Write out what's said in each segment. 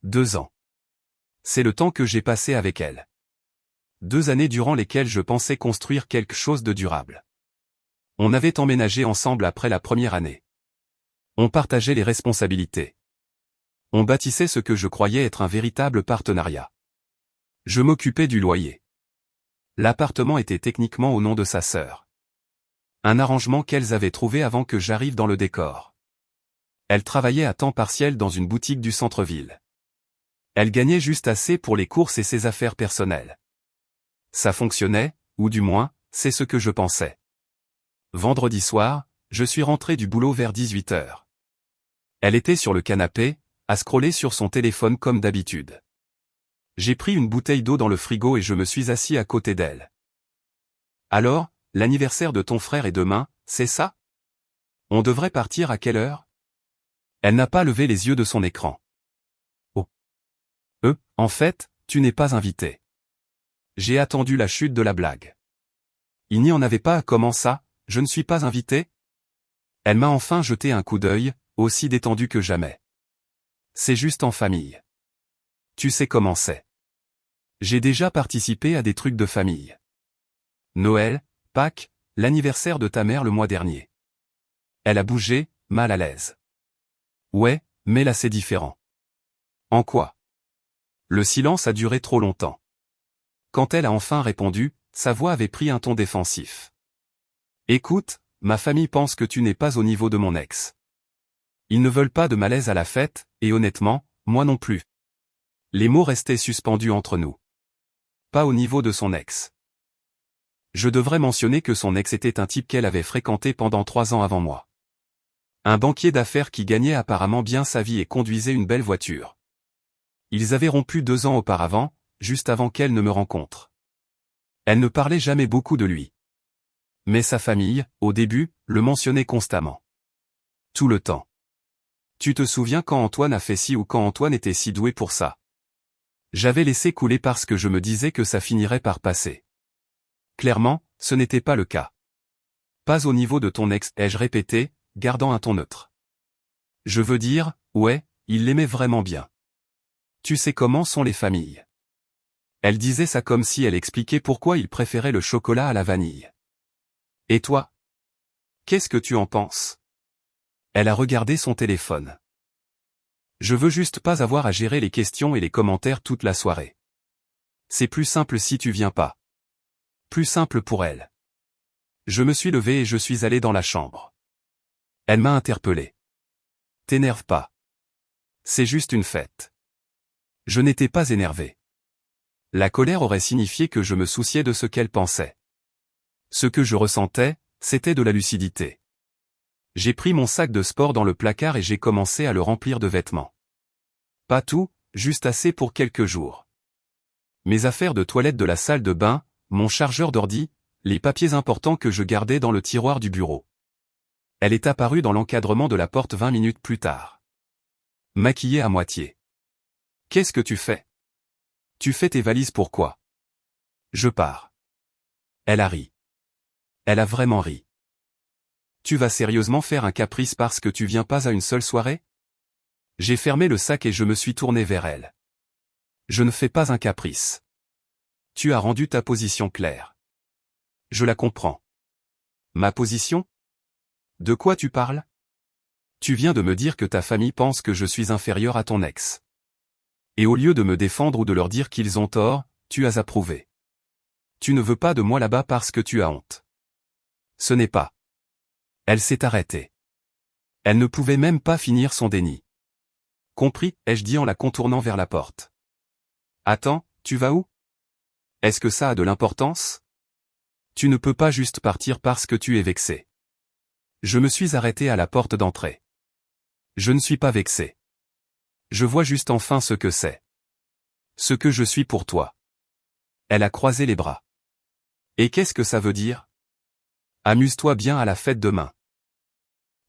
2 ans. C'est le temps que j'ai passé avec elle. 2 années durant lesquelles je pensais construire quelque chose de durable. On avait emménagé ensemble après la première année. On partageait les responsabilités. On bâtissait ce que je croyais être un véritable partenariat. Je m'occupais du loyer. L'appartement était techniquement au nom de sa sœur. Un arrangement qu'elles avaient trouvé avant que j'arrive dans le décor. Elle travaillait à temps partiel dans une boutique du centre-ville. Elle gagnait juste assez pour les courses et ses affaires personnelles. Ça fonctionnait, ou du moins, c'est ce que je pensais. Vendredi soir, je suis rentré du boulot vers 18h. Elle était sur le canapé, à scroller sur son téléphone comme d'habitude. J'ai pris une bouteille d'eau dans le frigo et je me suis assis à côté d'elle. Alors, l'anniversaire de ton frère est demain, c'est ça? On devrait partir à quelle heure? Elle n'a pas levé les yeux de son écran. Oh. En fait, tu n'es pas invité. J'ai attendu la chute de la blague. Il n'y en avait pas, comment ça, je ne suis pas invité? Elle m'a enfin jeté un coup d'œil, aussi détendu que jamais. C'est juste en famille. Tu sais comment c'est. J'ai déjà participé à des trucs de famille. Noël, Pâques, l'anniversaire de ta mère le mois dernier. Elle a bougé, mal à l'aise. Ouais, mais là c'est différent. En quoi? Le silence a duré trop longtemps. Quand elle a enfin répondu, sa voix avait pris un ton défensif. Écoute, ma famille pense que tu n'es pas au niveau de mon ex. Ils ne veulent pas de malaise à la fête, et honnêtement, moi non plus. Les mots restaient suspendus entre nous. Pas au niveau de son ex. Je devrais mentionner que son ex était un type qu'elle avait fréquenté pendant 3 ans avant moi. Un banquier d'affaires qui gagnait apparemment bien sa vie et conduisait une belle voiture. Ils avaient rompu 2 ans auparavant, juste avant qu'elle ne me rencontre. Elle ne parlait jamais beaucoup de lui. Mais sa famille, au début, le mentionnait constamment. Tout le temps. Tu te souviens quand Antoine a fait ci ou quand Antoine était si doué pour ça? J'avais laissé couler parce que je me disais que ça finirait par passer. Clairement, ce n'était pas le cas. Pas au niveau de ton ex, ai-je répété, gardant un ton neutre. Je veux dire, ouais, il l'aimait vraiment bien. Tu sais comment sont les familles. Elle disait ça comme si elle expliquait pourquoi il préférait le chocolat à la vanille. Et toi? Qu'est-ce que tu en penses? Elle a regardé son téléphone. Je veux juste pas avoir à gérer les questions et les commentaires toute la soirée. C'est plus simple si tu viens pas. Plus simple pour elle. Je me suis levé et je suis allé dans la chambre. Elle m'a interpellé. T'énerve pas. C'est juste une fête. Je n'étais pas énervé. La colère aurait signifié que je me souciais de ce qu'elle pensait. Ce que je ressentais, c'était de la lucidité. J'ai pris mon sac de sport dans le placard et j'ai commencé à le remplir de vêtements. Pas tout, juste assez pour quelques jours. Mes affaires de toilette de la salle de bain, mon chargeur d'ordi, les papiers importants que je gardais dans le tiroir du bureau. Elle est apparue dans l'encadrement de la porte 20 minutes plus tard. Maquillée à moitié. Qu'est-ce que tu fais? Tu fais tes valises pourquoi? Je pars. Elle a ri. Elle a vraiment ri. Tu vas sérieusement faire un caprice parce que tu viens pas à une seule soirée? J'ai fermé le sac et je me suis tourné vers elle. Je ne fais pas un caprice. Tu as rendu ta position claire. Je la comprends. Ma position? De quoi tu parles? Tu viens de me dire que ta famille pense que je suis inférieur à ton ex. Et au lieu de me défendre ou de leur dire qu'ils ont tort, tu as approuvé. Tu ne veux pas de moi là-bas parce que tu as honte. Ce n'est pas. Elle s'est arrêtée. Elle ne pouvait même pas finir son déni. Compris, ai-je dit en la contournant vers la porte. Attends, tu vas où? Est-ce que ça a de l'importance? Tu ne peux pas juste partir parce que tu es vexé. Je me suis arrêté à la porte d'entrée. Je ne suis pas vexé. Je vois juste enfin ce que c'est. Ce que je suis pour toi. Elle a croisé les bras. Et qu'est-ce que ça veut dire? Amuse-toi bien à la fête demain.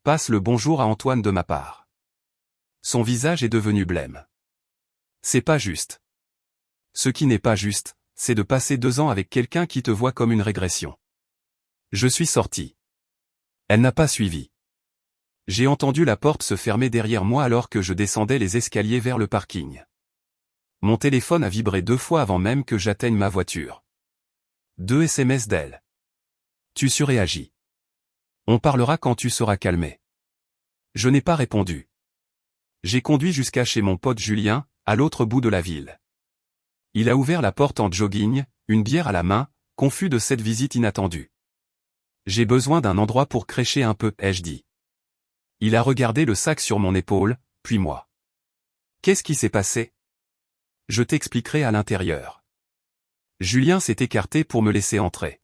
Passe le bonjour à Antoine de ma part. Son visage est devenu blême. C'est pas juste. Ce qui n'est pas juste, c'est de passer 2 ans avec quelqu'un qui te voit comme une régression. Je suis sorti. Elle n'a pas suivi. J'ai entendu la porte se fermer derrière moi alors que je descendais les escaliers vers le parking. Mon téléphone a vibré 2 fois avant même que j'atteigne ma voiture. 2 SMS d'elle. Tu surréagis. On parlera quand tu seras calmé. Je n'ai pas répondu. J'ai conduit jusqu'à chez mon pote Julien, à l'autre bout de la ville. Il a ouvert la porte en jogging, une bière à la main, confus de cette visite inattendue. J'ai besoin d'un endroit pour crécher un peu, ai-je dit. Il a regardé le sac sur mon épaule, puis moi. Qu'est-ce qui s'est passé? Je t'expliquerai à l'intérieur. Julien s'est écarté pour me laisser entrer.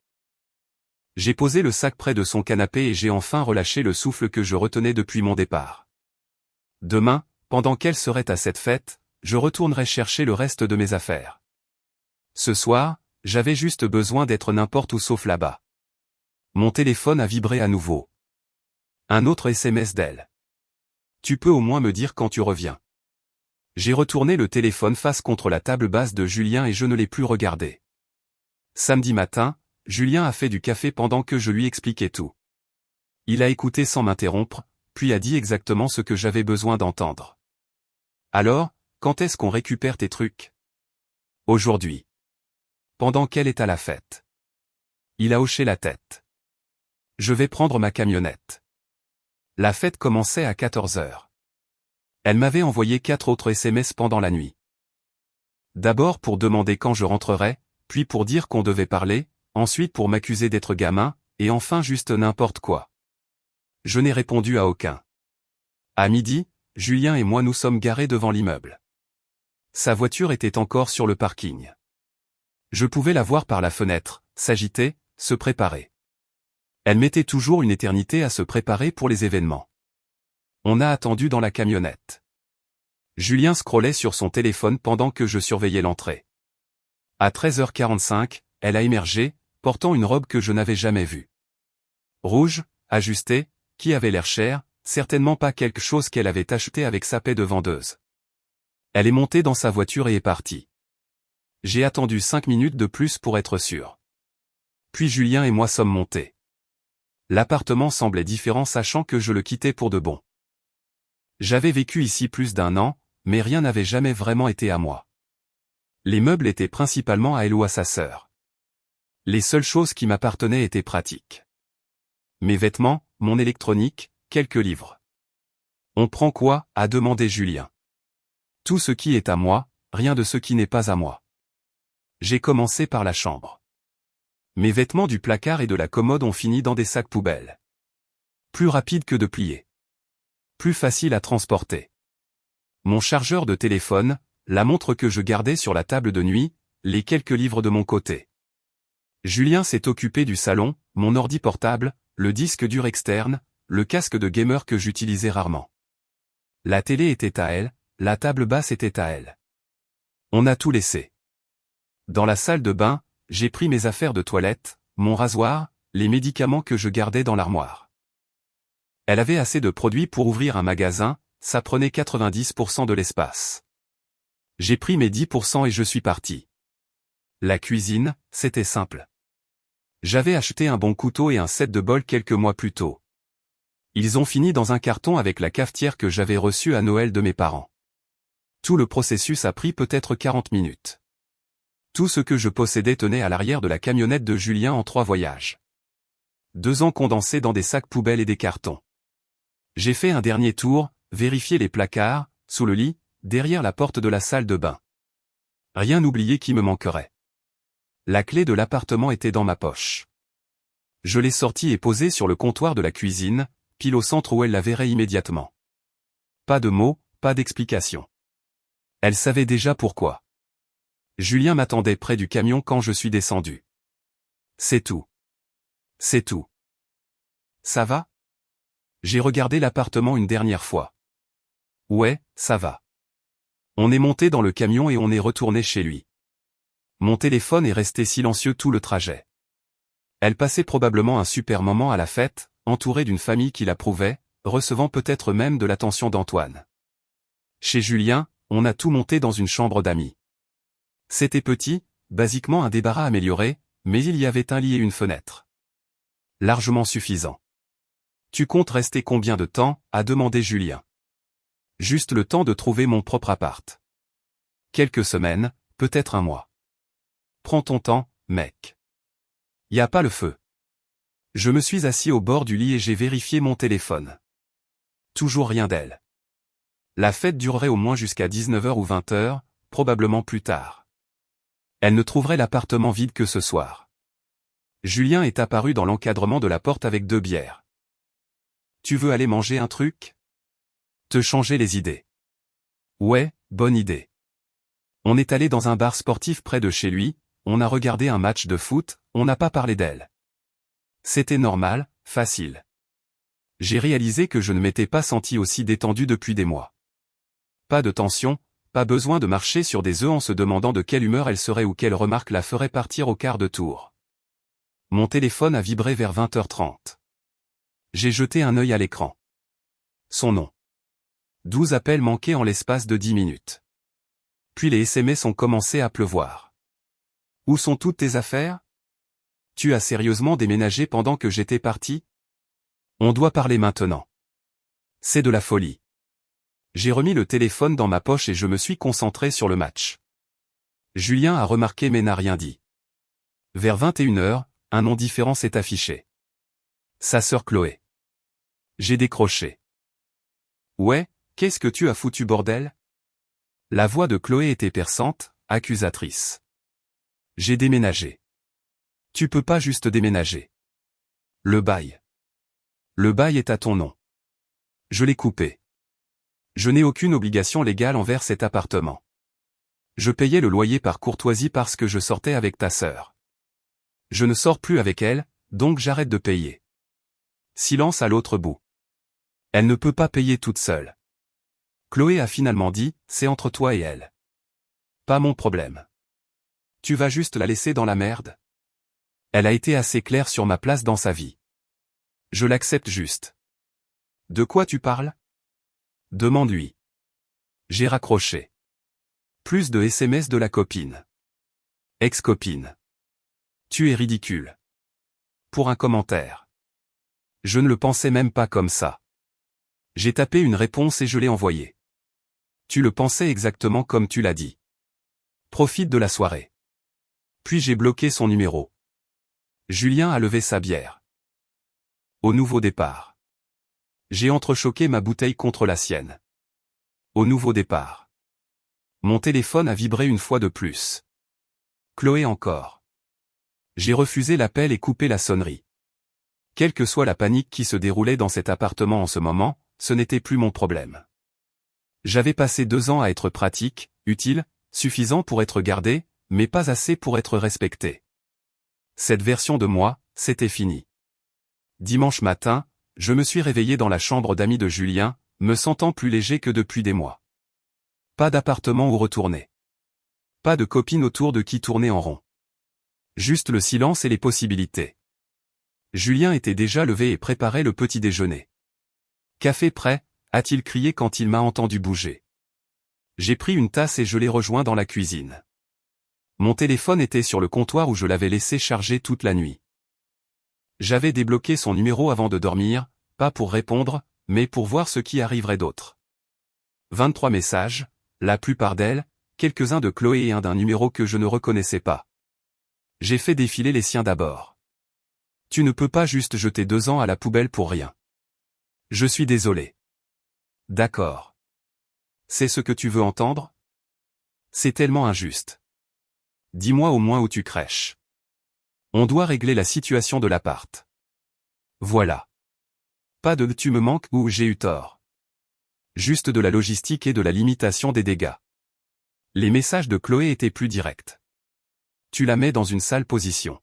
J'ai posé le sac près de son canapé et j'ai enfin relâché le souffle que je retenais depuis mon départ. Demain, pendant qu'elle serait à cette fête, je retournerai chercher le reste de mes affaires. Ce soir, j'avais juste besoin d'être n'importe où sauf là-bas. Mon téléphone a vibré à nouveau. Un autre SMS d'elle. Tu peux au moins me dire quand tu reviens. J'ai retourné le téléphone face contre la table basse de Julien et je ne l'ai plus regardé. Samedi matin, Julien a fait du café pendant que je lui expliquais tout. Il a écouté sans m'interrompre, puis a dit exactement ce que j'avais besoin d'entendre. Alors, quand est-ce qu'on récupère tes trucs? Aujourd'hui. Pendant qu'elle est à la fête. Il a hoché la tête. Je vais prendre ma camionnette. La fête commençait à 14 heures. Elle m'avait envoyé 4 autres SMS pendant la nuit. D'abord pour demander quand je rentrerais, puis pour dire qu'on devait parler, ensuite pour m'accuser d'être gamin, et enfin juste n'importe quoi. Je n'ai répondu à aucun. À midi, Julien et moi nous sommes garés devant l'immeuble. Sa voiture était encore sur le parking. Je pouvais la voir par la fenêtre, s'agiter, se préparer. Elle mettait toujours une éternité à se préparer pour les événements. On a attendu dans la camionnette. Julien scrollait sur son téléphone pendant que je surveillais l'entrée. À 13h45, elle a émergé, portant une robe que je n'avais jamais vue. Rouge, ajustée, qui avait l'air cher, certainement pas quelque chose qu'elle avait acheté avec sa paie de vendeuse. Elle est montée dans sa voiture et est partie. J'ai attendu 5 minutes de plus pour être sûr. Puis Julien et moi sommes montés. L'appartement semblait différent sachant que je le quittais pour de bon. J'avais vécu ici plus d'1 an, mais rien n'avait jamais vraiment été à moi. Les meubles étaient principalement à elle ou à sa sœur. Les seules choses qui m'appartenaient étaient pratiques. Mes vêtements, mon électronique, quelques livres. On prend quoi? A demandé Julien. Tout ce qui est à moi, rien de ce qui n'est pas à moi. J'ai commencé par la chambre. Mes vêtements du placard et de la commode ont fini dans des sacs poubelles. Plus rapide que de plier. Plus facile à transporter. Mon chargeur de téléphone, la montre que je gardais sur la table de nuit, les quelques livres de mon côté. Julien s'est occupé du salon, mon ordi portable, le disque dur externe, le casque de gamer que j'utilisais rarement. La télé était à elle, la table basse était à elle. On a tout laissé. Dans la salle de bain, j'ai pris mes affaires de toilette, mon rasoir, les médicaments que je gardais dans l'armoire. Elle avait assez de produits pour ouvrir un magasin, ça prenait 90% de l'espace. J'ai pris mes 10% et je suis parti. La cuisine, c'était simple. J'avais acheté un bon couteau et un set de bols quelques mois plus tôt. Ils ont fini dans un carton avec la cafetière que j'avais reçue à Noël de mes parents. Tout le processus a pris peut-être 40 minutes. Tout ce que je possédais tenait à l'arrière de la camionnette de Julien en 3 voyages. 2 ans condensés dans des sacs poubelles et des cartons. J'ai fait un dernier tour, vérifié les placards, sous le lit, derrière la porte de la salle de bain. Rien oublié qui me manquerait. La clé de l'appartement était dans ma poche. Je l'ai sortie et posée sur le comptoir de la cuisine, pile au centre où elle la verrait immédiatement. Pas de mots, pas d'explication. Elle savait déjà pourquoi. Julien m'attendait près du camion quand je suis descendu. C'est tout. C'est tout. Ça va? J'ai regardé l'appartement une dernière fois. Ouais, ça va. On est monté dans le camion et on est retourné chez lui. Mon téléphone est resté silencieux tout le trajet. Elle passait probablement un super moment à la fête, entourée d'une famille qui l'approuvait, recevant peut-être même de l'attention d'Antoine. Chez Julien, on a tout monté dans une chambre d'amis. C'était petit, basiquement un débarras amélioré, mais il y avait un lit et une fenêtre. Largement suffisant. Tu comptes rester combien de temps? A demandé Julien. Juste le temps de trouver mon propre appart. Quelques semaines, peut-être un mois. Prends ton temps, mec. Y a pas le feu. Je me suis assis au bord du lit et j'ai vérifié mon téléphone. Toujours rien d'elle. La fête durerait au moins jusqu'à 19h ou 20h, probablement plus tard. Elle ne trouverait l'appartement vide que ce soir. Julien est apparu dans l'encadrement de la porte avec 2 bières. Tu veux aller manger un truc? Te changer les idées. Ouais, bonne idée. On est allé dans un bar sportif près de chez lui, on a regardé un match de foot, on n'a pas parlé d'elle. C'était normal, facile. J'ai réalisé que je ne m'étais pas senti aussi détendu depuis des mois. Pas de tension, pas besoin de marcher sur des œufs en se demandant de quelle humeur elle serait ou quelle remarque la ferait partir au quart de tour. Mon téléphone a vibré vers 20h30. J'ai jeté un œil à l'écran. Son nom. 12 appels manqués en l'espace de 10 minutes. Puis les SMS ont commencé à pleuvoir. Où sont toutes tes affaires? Tu as sérieusement déménagé pendant que j'étais parti? On doit parler maintenant. C'est de la folie. J'ai remis le téléphone dans ma poche et je me suis concentré sur le match. Julien a remarqué mais n'a rien dit. Vers 21h, un nom différent s'est affiché. Sa sœur Chloé. J'ai décroché. Ouais, qu'est-ce que tu as foutu bordel? La voix de Chloé était perçante, accusatrice. J'ai déménagé. Tu peux pas juste déménager. Le bail. Le bail est à ton nom. Je l'ai coupé. Je n'ai aucune obligation légale envers cet appartement. Je payais le loyer par courtoisie parce que je sortais avec ta sœur. Je ne sors plus avec elle, donc j'arrête de payer. Silence à l'autre bout. Elle ne peut pas payer toute seule. Chloé a finalement dit, c'est entre toi et elle. Pas mon problème. Tu vas juste la laisser dans la merde? Elle a été assez claire sur ma place dans sa vie. Je l'accepte juste. De quoi tu parles? Demande-lui. J'ai raccroché. Plus de SMS de la copine. Ex-copine. Tu es ridicule. Pour un commentaire. Je ne le pensais même pas comme ça. J'ai tapé une réponse et je l'ai envoyée. Tu le pensais exactement comme tu l'as dit. Profite de la soirée. Puis j'ai bloqué son numéro. Julien a levé sa bière. Au nouveau départ. J'ai entrechoqué ma bouteille contre la sienne. Au nouveau départ. Mon téléphone a vibré une fois de plus. Chloé encore. J'ai refusé l'appel et coupé la sonnerie. Quelle que soit la panique qui se déroulait dans cet appartement en ce moment, ce n'était plus mon problème. J'avais passé 2 ans à être pratique, utile, suffisant pour être gardé, mais pas assez pour être respecté. Cette version de moi, c'était fini. Dimanche matin, je me suis réveillé dans la chambre d'amis de Julien, me sentant plus léger que depuis des mois. Pas d'appartement où retourner. Pas de copine autour de qui tourner en rond. Juste le silence et les possibilités. Julien était déjà levé et préparait le petit déjeuner. Café prêt, a-t-il crié quand il m'a entendu bouger. J'ai pris une tasse et je l'ai rejoint dans la cuisine. Mon téléphone était sur le comptoir où je l'avais laissé charger toute la nuit. J'avais débloqué son numéro avant de dormir, pas pour répondre, mais pour voir ce qui arriverait d'autre. 23 messages, la plupart d'elles, quelques-uns de Chloé et un d'un numéro que je ne reconnaissais pas. J'ai fait défiler les siens d'abord. Tu ne peux pas juste jeter 2 ans à la poubelle pour rien. Je suis désolé. D'accord. C'est ce que tu veux entendre? C'est tellement injuste. Dis-moi au moins où tu crèches. On doit régler la situation de l'appart. Voilà. Pas de « tu me manques » ou « j'ai eu tort ». Juste de la logistique et de la limitation des dégâts. Les messages de Chloé étaient plus directs. Tu la mets dans une sale position.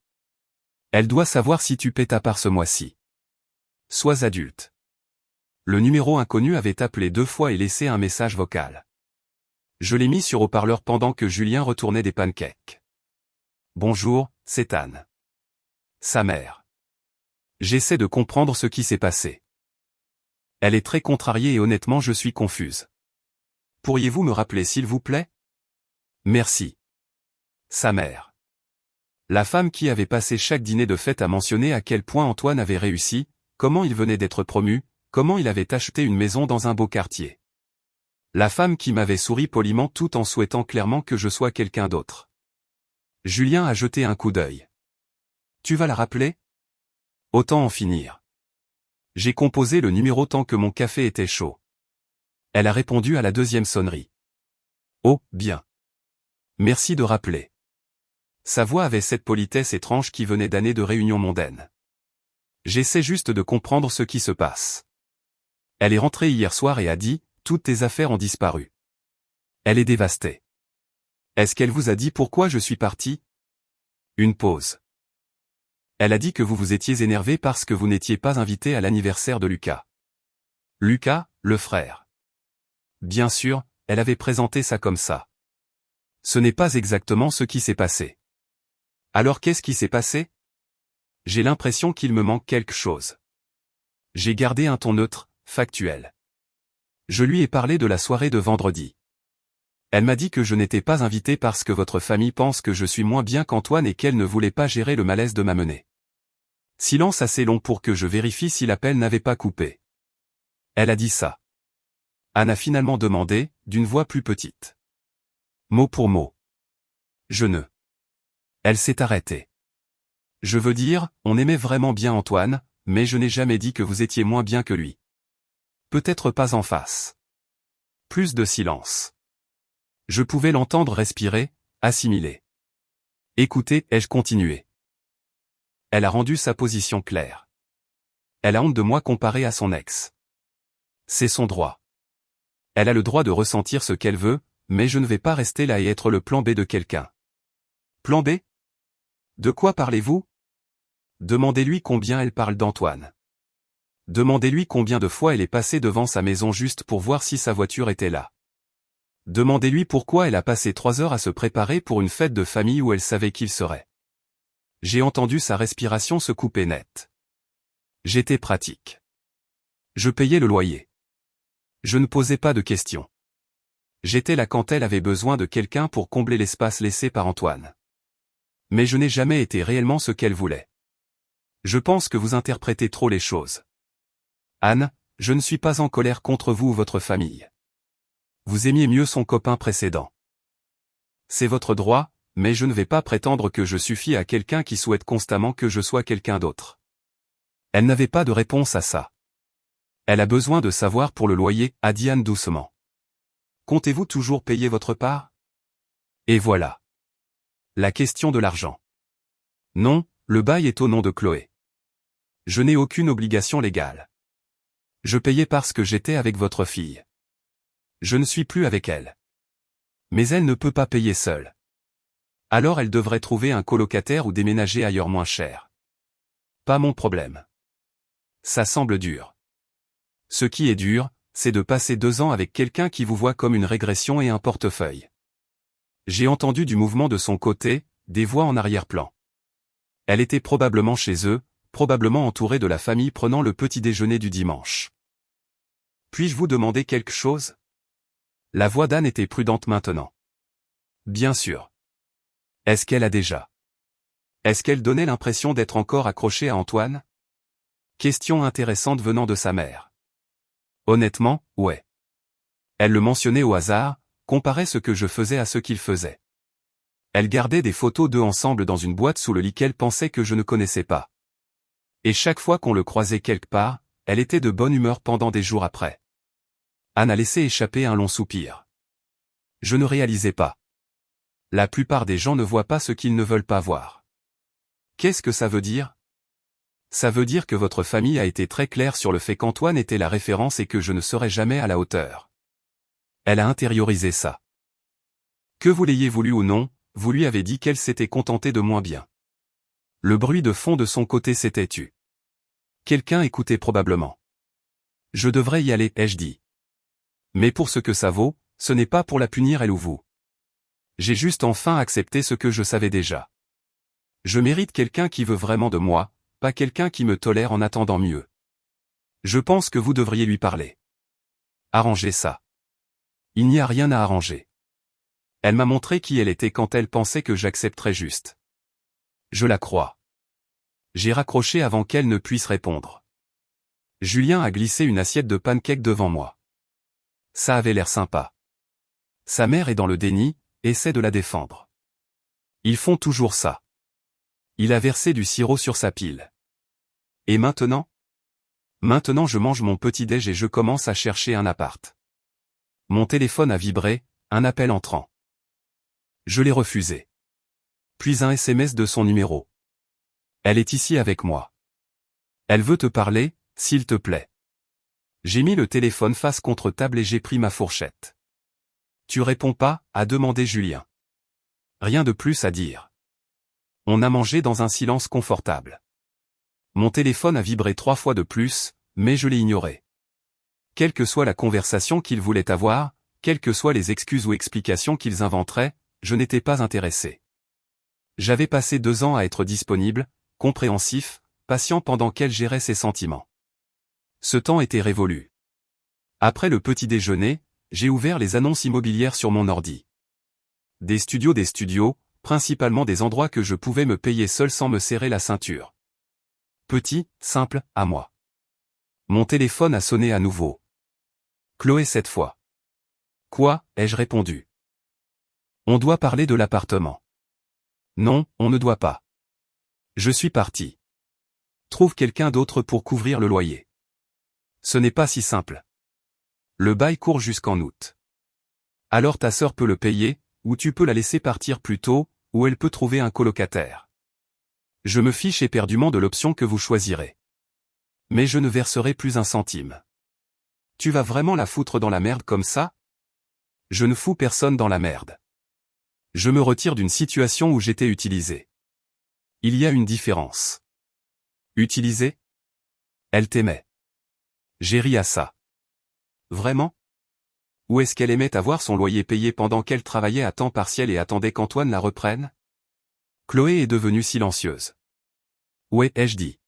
Elle doit savoir si tu paies ta part ce mois-ci. Sois adulte. Le numéro inconnu avait appelé 2 fois et laissé un message vocal. Je l'ai mis sur haut-parleur pendant que Julien retournait des pancakes. Bonjour, c'est Anne. Sa mère. J'essaie de comprendre ce qui s'est passé. Elle est très contrariée et honnêtement je suis confuse. Pourriez-vous me rappeler s'il vous plaît? Merci. Sa mère. La femme qui avait passé chaque dîner de fête a mentionné à quel point Antoine avait réussi, comment il venait d'être promu, comment il avait acheté une maison dans un beau quartier. La femme qui m'avait souri poliment tout en souhaitant clairement que je sois quelqu'un d'autre. Julien a jeté un coup d'œil. Tu vas la rappeler? Autant en finir. J'ai composé le numéro tant que mon café était chaud. Elle a répondu à la deuxième sonnerie. Oh, bien. Merci de rappeler. Sa voix avait cette politesse étrange qui venait d'années de réunions mondaines. J'essaie juste de comprendre ce qui se passe. Elle est rentrée hier soir et a dit, toutes tes affaires ont disparu. Elle est dévastée. Est-ce qu'elle vous a dit pourquoi je suis parti? Une pause. Elle a dit que vous vous étiez énervé parce que vous n'étiez pas invité à l'anniversaire de Lucas. Lucas, le frère. Bien sûr, elle avait présenté ça comme ça. Ce n'est pas exactement ce qui s'est passé. Alors qu'est-ce qui s'est passé? J'ai l'impression qu'il me manque quelque chose. J'ai gardé un ton neutre, factuel. Je lui ai parlé de la soirée de vendredi. Elle m'a dit que je n'étais pas invité parce que votre famille pense que je suis moins bien qu'Antoine et qu'elle ne voulait pas gérer le malaise de m'amener. Silence assez long pour que je vérifie si l'appel n'avait pas coupé. Elle a dit ça. Anne a finalement demandé, d'une voix plus petite. Mot pour mot. Je ne. Elle s'est arrêtée. Je veux dire, on aimait vraiment bien Antoine, mais je n'ai jamais dit que vous étiez moins bien que lui. Peut-être pas en face. Plus de silence. Je pouvais l'entendre respirer, assimiler. Écoutez, ai-je continué. Elle a rendu sa position claire. Elle a honte de moi comparée à son ex. C'est son droit. Elle a le droit de ressentir ce qu'elle veut, mais je ne vais pas rester là et être le plan B de quelqu'un. Plan B? De quoi parlez-vous? Demandez-lui combien elle parle d'Antoine. Demandez-lui combien de fois elle est passée devant sa maison juste pour voir si sa voiture était là. Demandez-lui pourquoi elle a passé 3 heures à se préparer pour une fête de famille où elle savait qu'il serait. J'ai entendu sa respiration se couper net. J'étais pratique. Je payais le loyer. Je ne posais pas de questions. J'étais là quand elle avait besoin de quelqu'un pour combler l'espace laissé par Antoine. Mais je n'ai jamais été réellement ce qu'elle voulait. Je pense que vous interprétez trop les choses. Anne, je ne suis pas en colère contre vous ou votre famille. Vous aimiez mieux son copain précédent. C'est votre droit, mais je ne vais pas prétendre que je suffis à quelqu'un qui souhaite constamment que je sois quelqu'un d'autre. Elle n'avait pas de réponse à ça. Elle a besoin de savoir pour le loyer, a dit Anne doucement. Comptez-vous toujours payer votre part? Et voilà. La question de l'argent. Non, le bail est au nom de Chloé. Je n'ai aucune obligation légale. Je payais parce que j'étais avec votre fille. Je ne suis plus avec elle. Mais elle ne peut pas payer seule. Alors elle devrait trouver un colocataire ou déménager ailleurs moins cher. Pas mon problème. Ça semble dur. Ce qui est dur, c'est de passer 2 ans avec quelqu'un qui vous voit comme une régression et un portefeuille. J'ai entendu du mouvement de son côté, des voix en arrière-plan. Elle était probablement chez eux, probablement entourée de la famille prenant le petit déjeuner du dimanche. Puis-je vous demander quelque chose? La voix d'Anne était prudente maintenant. Bien sûr. Est-ce qu'elle a déjà? Est-ce qu'elle donnait l'impression d'être encore accrochée à Antoine? Question intéressante venant de sa mère. Honnêtement, ouais. Elle le mentionnait au hasard, comparait ce que je faisais à ce qu'il faisait. Elle gardait des photos d'eux ensemble dans une boîte sous le lit qu'elle pensait que je ne connaissais pas. Et chaque fois qu'on le croisait quelque part, elle était de bonne humeur pendant des jours après. Anne a laissé échapper un long soupir. Je ne réalisais pas. La plupart des gens ne voient pas ce qu'ils ne veulent pas voir. Qu'est-ce que ça veut dire? Ça veut dire que votre famille a été très claire sur le fait qu'Antoine était la référence et que je ne serais jamais à la hauteur. Elle a intériorisé ça. Que vous l'ayez voulu ou non, vous lui avez dit qu'elle s'était contentée de moins bien. Le bruit de fond de son côté s'était tu. Quelqu'un écoutait probablement. Je devrais y aller, ai-je dit. Mais pour ce que ça vaut, ce n'est pas pour la punir elle ou vous. J'ai juste enfin accepté ce que je savais déjà. Je mérite quelqu'un qui veut vraiment de moi, pas quelqu'un qui me tolère en attendant mieux. Je pense que vous devriez lui parler. Arrangez ça. Il n'y a rien à arranger. Elle m'a montré qui elle était quand elle pensait que j'accepterais juste. Je la crois. J'ai raccroché avant qu'elle ne puisse répondre. Julien a glissé une assiette de pancakes devant moi. Ça avait l'air sympa. Sa mère est dans le déni, essaie de la défendre. Ils font toujours ça. Il a versé du sirop sur sa pile. Et maintenant? Maintenant je mange mon petit-déj et je commence à chercher un appart. Mon téléphone a vibré, un appel entrant. Je l'ai refusé. Puis un SMS de son numéro. Elle est ici avec moi. Elle veut te parler, s'il te plaît. J'ai mis le téléphone face contre table et j'ai pris ma fourchette. Tu réponds pas, a demandé Julien. Rien de plus à dire. On a mangé dans un silence confortable. Mon téléphone a vibré 3 fois de plus, mais je l'ai ignoré. Quelle que soit la conversation qu'ils voulaient avoir, quelles que soient les excuses ou explications qu'ils inventeraient, je n'étais pas intéressé. J'avais passé 2 ans à être disponible, compréhensif, patient pendant qu'elle gérait ses sentiments. Ce temps était révolu. Après le petit déjeuner, j'ai ouvert les annonces immobilières sur mon ordi. Des studios, principalement des endroits que je pouvais me payer seul sans me serrer la ceinture. Petit, simple, à moi. Mon téléphone a sonné à nouveau. Chloé cette fois. Quoi, ai-je répondu. On doit parler de l'appartement. Non, on ne doit pas. Je suis parti. Trouve quelqu'un d'autre pour couvrir le loyer. Ce n'est pas si simple. Le bail court jusqu'en août. Alors ta sœur peut le payer, ou tu peux la laisser partir plus tôt, ou elle peut trouver un colocataire. Je me fiche éperdument de l'option que vous choisirez. Mais je ne verserai plus un centime. Tu vas vraiment la foutre dans la merde comme ça? Je ne fous personne dans la merde. Je me retire d'une situation où j'étais utilisé. Il y a une différence. Utilisé? Elle t'aimait. J'ai ri à ça. Vraiment? Ou est-ce qu'elle aimait avoir son loyer payé pendant qu'elle travaillait à temps partiel et attendait qu'Antoine la reprenne? Chloé est devenue silencieuse. Ouais, ai-je dit.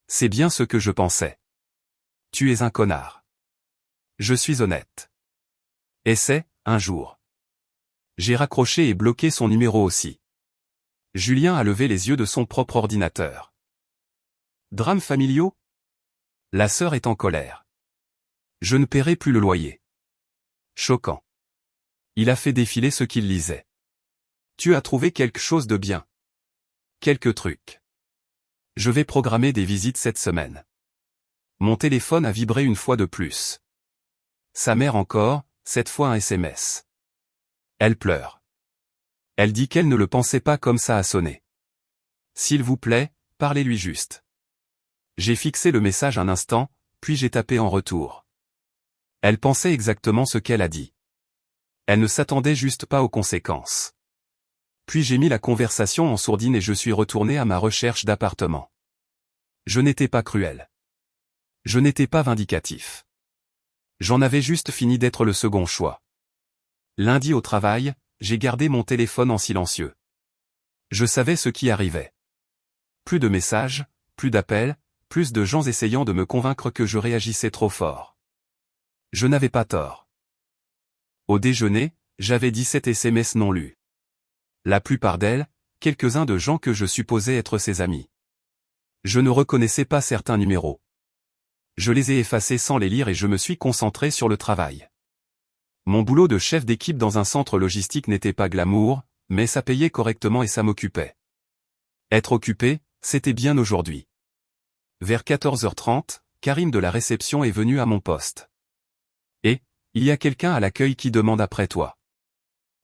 C'est bien ce que je pensais. Tu es un connard. Je suis honnête. Essaie, un jour. J'ai raccroché et bloqué son numéro aussi. Julien a levé les yeux de son propre ordinateur. Drames familiaux? La sœur est en colère. Je ne paierai plus le loyer. Choquant. Il a fait défiler ce qu'il lisait. Tu as trouvé quelque chose de bien. Quelques trucs. Je vais programmer des visites cette semaine. Mon téléphone a vibré une fois de plus. Sa mère encore, cette fois un SMS. Elle pleure. Elle dit qu'elle ne le pensait pas comme ça a sonné. S'il vous plaît, parlez-lui juste. J'ai fixé le message un instant, puis j'ai tapé en retour. Elle pensait exactement ce qu'elle a dit. Elle ne s'attendait juste pas aux conséquences. Puis j'ai mis la conversation en sourdine et je suis retourné à ma recherche d'appartement. Je n'étais pas cruel. Je n'étais pas vindicatif. J'en avais juste fini d'être le second choix. Lundi au travail, j'ai gardé mon téléphone en silencieux. Je savais ce qui arrivait. Plus de messages, plus d'appels, plus de gens essayant de me convaincre que je réagissais trop fort. Je n'avais pas tort. Au déjeuner, j'avais 17 SMS non lus. La plupart d'elles, quelques-uns de gens que je supposais être ses amis. Je ne reconnaissais pas certains numéros. Je les ai effacés sans les lire et je me suis concentré sur le travail. Mon boulot de chef d'équipe dans un centre logistique n'était pas glamour, mais ça payait correctement et ça m'occupait. Être occupé, c'était bien aujourd'hui. Vers 14h30, Karine de la réception est venue à mon poste. Et, il y a quelqu'un à l'accueil qui demande après toi.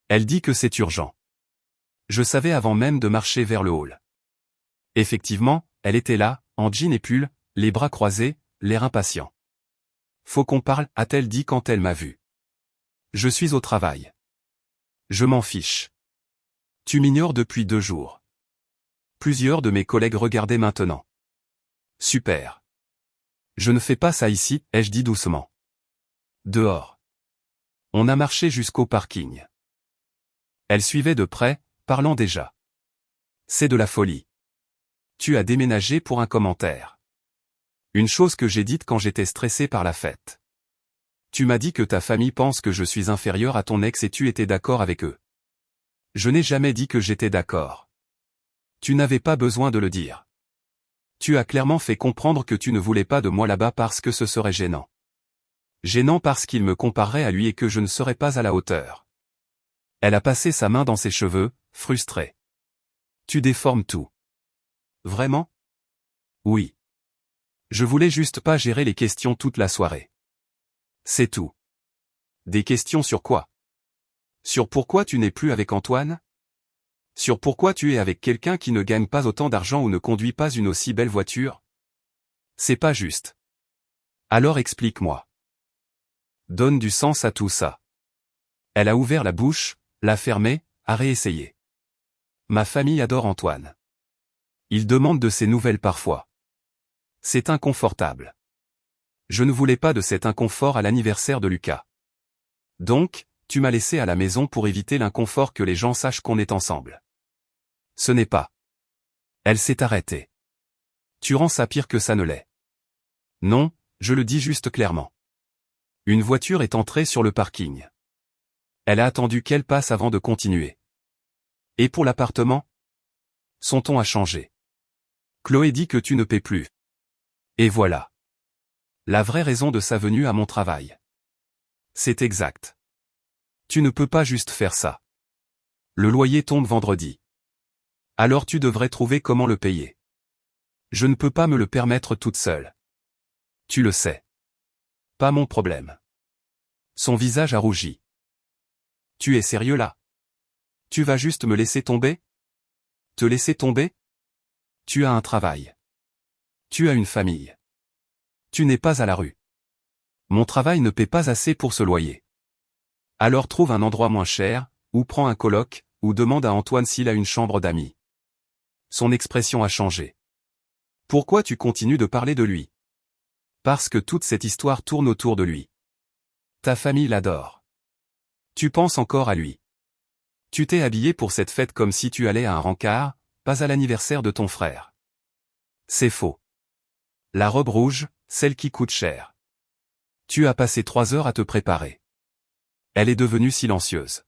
Elle dit que c'est urgent. Je savais avant même de marcher vers le hall. Effectivement, elle était là, en jean et pull, les bras croisés, l'air impatient. Faut qu'on parle, a-t-elle dit quand elle m'a vu. Je suis au travail. Je m'en fiche. Tu m'ignores depuis 2 jours. Plusieurs de mes collègues regardaient maintenant. Super. Je ne fais pas ça ici, ai-je dit doucement. Dehors. On a marché jusqu'au parking. Elle suivait de près, parlant déjà. C'est de la folie. Tu as déménagé pour un commentaire. Une chose que j'ai dite quand j'étais stressé par la fête. Tu m'as dit que ta famille pense que je suis inférieur à ton ex et tu étais d'accord avec eux. Je n'ai jamais dit que j'étais d'accord. Tu n'avais pas besoin de le dire. Tu as clairement fait comprendre que tu ne voulais pas de moi là-bas parce que ce serait gênant. Gênant parce qu'il me comparerait à lui et que je ne serais pas à la hauteur. Elle a passé sa main dans ses cheveux, frustrée. Tu déformes tout. Vraiment? Oui. Je voulais juste pas gérer les questions toute la soirée. C'est tout. Des questions sur quoi? Sur pourquoi tu n'es plus avec Antoine? Sur pourquoi tu es avec quelqu'un qui ne gagne pas autant d'argent ou ne conduit pas une aussi belle voiture? C'est pas juste. Alors explique-moi. Donne du sens à tout ça. Elle a ouvert la bouche, l'a fermée, a réessayé. Ma famille adore Antoine. Il demande de ses nouvelles parfois. C'est inconfortable. Je ne voulais pas de cet inconfort à l'anniversaire de Lucas. Donc, tu m'as laissé à la maison pour éviter l'inconfort que les gens sachent qu'on est ensemble. Ce n'est pas. Elle s'est arrêtée. Tu rends ça pire que ça ne l'est. Non, je le dis juste clairement. Une voiture est entrée sur le parking. Elle a attendu qu'elle passe avant de continuer. Et pour l'appartement? Son ton a changé. Chloé dit que tu ne paies plus. Et voilà. La vraie raison de sa venue à mon travail. C'est exact. Tu ne peux pas juste faire ça. Le loyer tombe vendredi. Alors tu devrais trouver comment le payer. Je ne peux pas me le permettre toute seule. Tu le sais. Pas mon problème. Son visage a rougi. Tu es sérieux là? Tu vas juste me laisser tomber? Te laisser tomber? Tu as un travail. Tu as une famille. Tu n'es pas à la rue. Mon travail ne paie pas assez pour ce loyer. Alors trouve un endroit moins cher, ou prends un coloc, ou demande à Antoine s'il a une chambre d'amis. Son expression a changé. Pourquoi tu continues de parler de lui? Parce que toute cette histoire tourne autour de lui. Ta famille l'adore. Tu penses encore à lui. Tu t'es habillé pour cette fête comme si tu allais à un rencard, pas à l'anniversaire de ton frère. C'est faux. La robe rouge, celle qui coûte cher. Tu as passé 3 heures à te préparer. Elle est devenue silencieuse.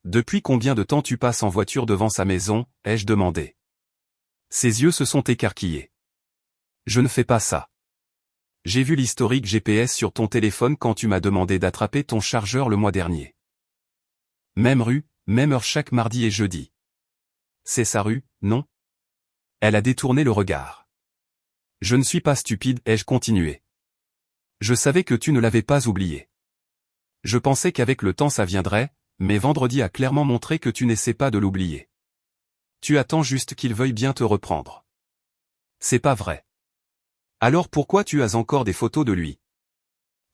Depuis combien de temps tu passes en voiture devant sa maison, ai-je demandé. Ses yeux se sont écarquillés. Je ne fais pas ça. J'ai vu l'historique GPS sur ton téléphone quand tu m'as demandé d'attraper ton chargeur le mois dernier. Même rue, même heure chaque mardi et jeudi. C'est sa rue, non? Elle a détourné le regard. Je ne suis pas stupide, ai-je continué. Je savais que tu ne l'avais pas oublié. Je pensais qu'avec le temps ça viendrait, mais vendredi a clairement montré que tu n'essaies pas de l'oublier. Tu attends juste qu'il veuille bien te reprendre. C'est pas vrai. Alors pourquoi tu as encore des photos de lui?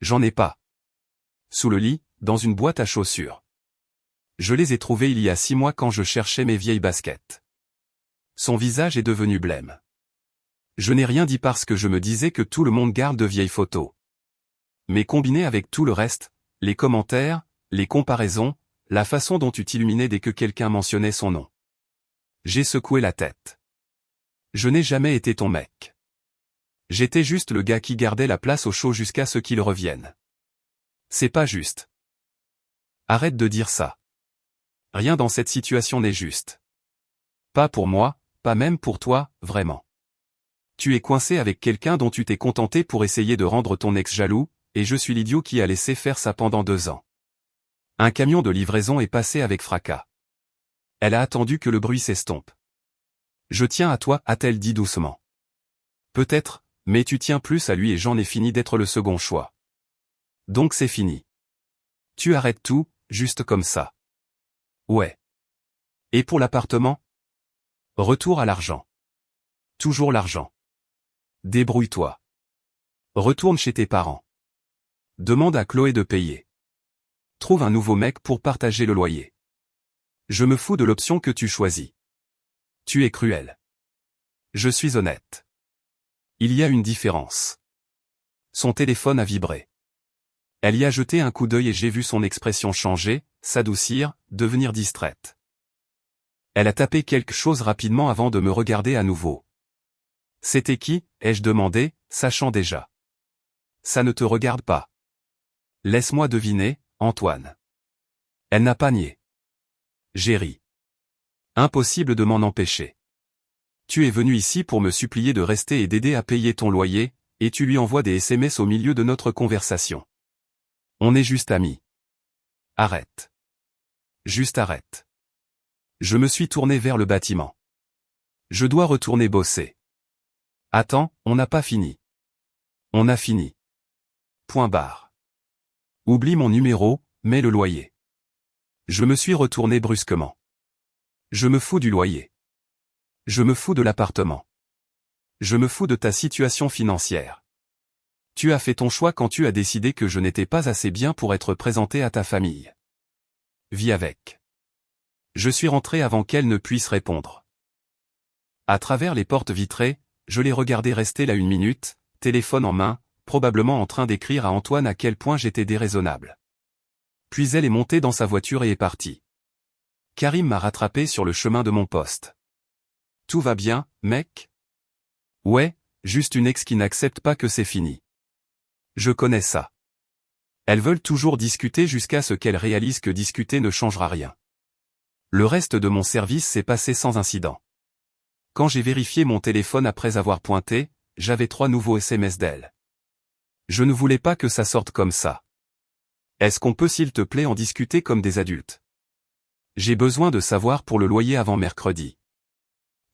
J'en ai pas. Sous le lit, dans une boîte à chaussures. Je les ai trouvées il y a 6 mois quand je cherchais mes vieilles baskets. Son visage est devenu blême. Je n'ai rien dit parce que je me disais que tout le monde garde de vieilles photos. Mais combiné avec tout le reste, les commentaires, les comparaisons, la façon dont tu t'illuminais dès que quelqu'un mentionnait son nom. J'ai secoué la tête. Je n'ai jamais été ton mec. J'étais juste le gars qui gardait la place au chaud jusqu'à ce qu'il revienne. C'est pas juste. Arrête de dire ça. Rien dans cette situation n'est juste. Pas pour moi, pas même pour toi, vraiment. Tu es coincé avec quelqu'un dont tu t'es contenté pour essayer de rendre ton ex jaloux, et je suis l'idiot qui a laissé faire ça pendant 2 ans. Un camion de livraison est passé avec fracas. Elle a attendu que le bruit s'estompe. Je tiens à toi, a-t-elle dit doucement. Peut-être, mais tu tiens plus à lui et j'en ai fini d'être le second choix. Donc c'est fini. Tu arrêtes tout, juste comme ça. Ouais. Et pour l'appartement? Retour à l'argent. Toujours l'argent. Débrouille-toi. Retourne chez tes parents. Demande à Chloé de payer. Trouve un nouveau mec pour partager le loyer. Je me fous de l'option que tu choisis. Tu es cruel. Je suis honnête. Il y a une différence. Son téléphone a vibré. Elle y a jeté un coup d'œil et j'ai vu son expression changer, s'adoucir, devenir distraite. Elle a tapé quelque chose rapidement avant de me regarder à nouveau. C'était qui, ai-je demandé, sachant déjà. Ça ne te regarde pas. Laisse-moi deviner, Antoine. Elle n'a pas nié. J'ai ri. Impossible de m'en empêcher. Tu es venu ici pour me supplier de rester et d'aider à payer ton loyer, et tu lui envoies des SMS au milieu de notre conversation. On est juste amis. Arrête. Juste arrête. Je me suis tourné vers le bâtiment. Je dois retourner bosser. Attends, on n'a pas fini. On a fini. Point barre. Oublie mon numéro, mets le loyer. Je me suis retourné brusquement. Je me fous du loyer. Je me fous de l'appartement. Je me fous de ta situation financière. Tu as fait ton choix quand tu as décidé que je n'étais pas assez bien pour être présenté à ta famille. Vis avec. Je suis rentré avant qu'elle ne puisse répondre. À travers les portes vitrées, je l'ai regardé rester là 1 minute, téléphone en main, probablement en train d'écrire à Antoine à quel point j'étais déraisonnable. Puis elle est montée dans sa voiture et est partie. Karim m'a rattrapé sur le chemin de mon poste. Tout va bien, mec? Ouais, juste une ex qui n'accepte pas que c'est fini. Je connais ça. Elles veulent toujours discuter jusqu'à ce qu'elles réalisent que discuter ne changera rien. Le reste de mon service s'est passé sans incident. Quand j'ai vérifié mon téléphone après avoir pointé, j'avais 3 nouveaux SMS d'elle. Je ne voulais pas que ça sorte comme ça. Est-ce qu'on peut s'il te plaît en discuter comme des adultes? J'ai besoin de savoir pour le loyer avant mercredi.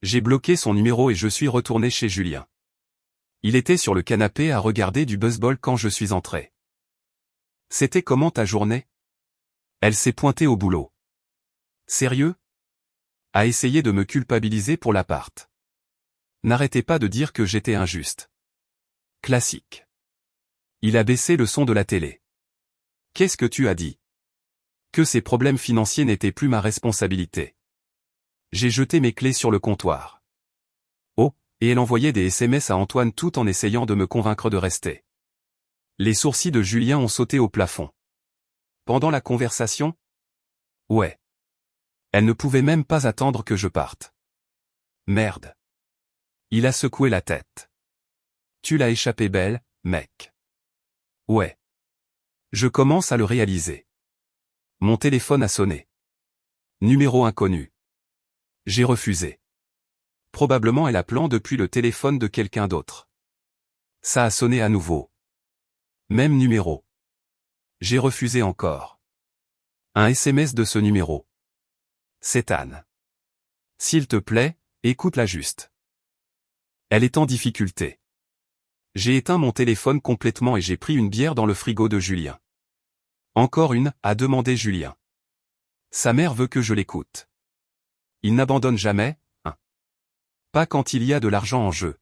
J'ai bloqué son numéro et je suis retourné chez Julien. Il était sur le canapé à regarder du baseball quand je suis entré. C'était comment ta journée? Elle s'est pointée au boulot. Sérieux? A essayé de me culpabiliser pour l'appart. N'arrêtez pas de dire que j'étais injuste. Classique. Il a baissé le son de la télé. Qu'est-ce que tu as dit? Que ces problèmes financiers n'étaient plus ma responsabilité. J'ai jeté mes clés sur le comptoir. Oh, et elle envoyait des SMS à Antoine tout en essayant de me convaincre de rester. Les sourcils de Julien ont sauté au plafond. Pendant la conversation? Ouais. Elle ne pouvait même pas attendre que je parte. Merde. Il a secoué la tête. Tu l'as échappé belle, mec. Ouais. Je commence à le réaliser. Mon téléphone a sonné. Numéro inconnu. J'ai refusé. Probablement elle appelant depuis le téléphone de quelqu'un d'autre. Ça a sonné à nouveau. Même numéro. J'ai refusé encore. Un SMS de ce numéro. C'est Anne. S'il te plaît, écoute-la juste. Elle est en difficulté. J'ai éteint mon téléphone complètement et j'ai pris une bière dans le frigo de Julien. Encore une, a demandé Julien. Sa mère veut que je l'écoute. Il n'abandonne jamais, hein. Pas quand il y a de l'argent en jeu.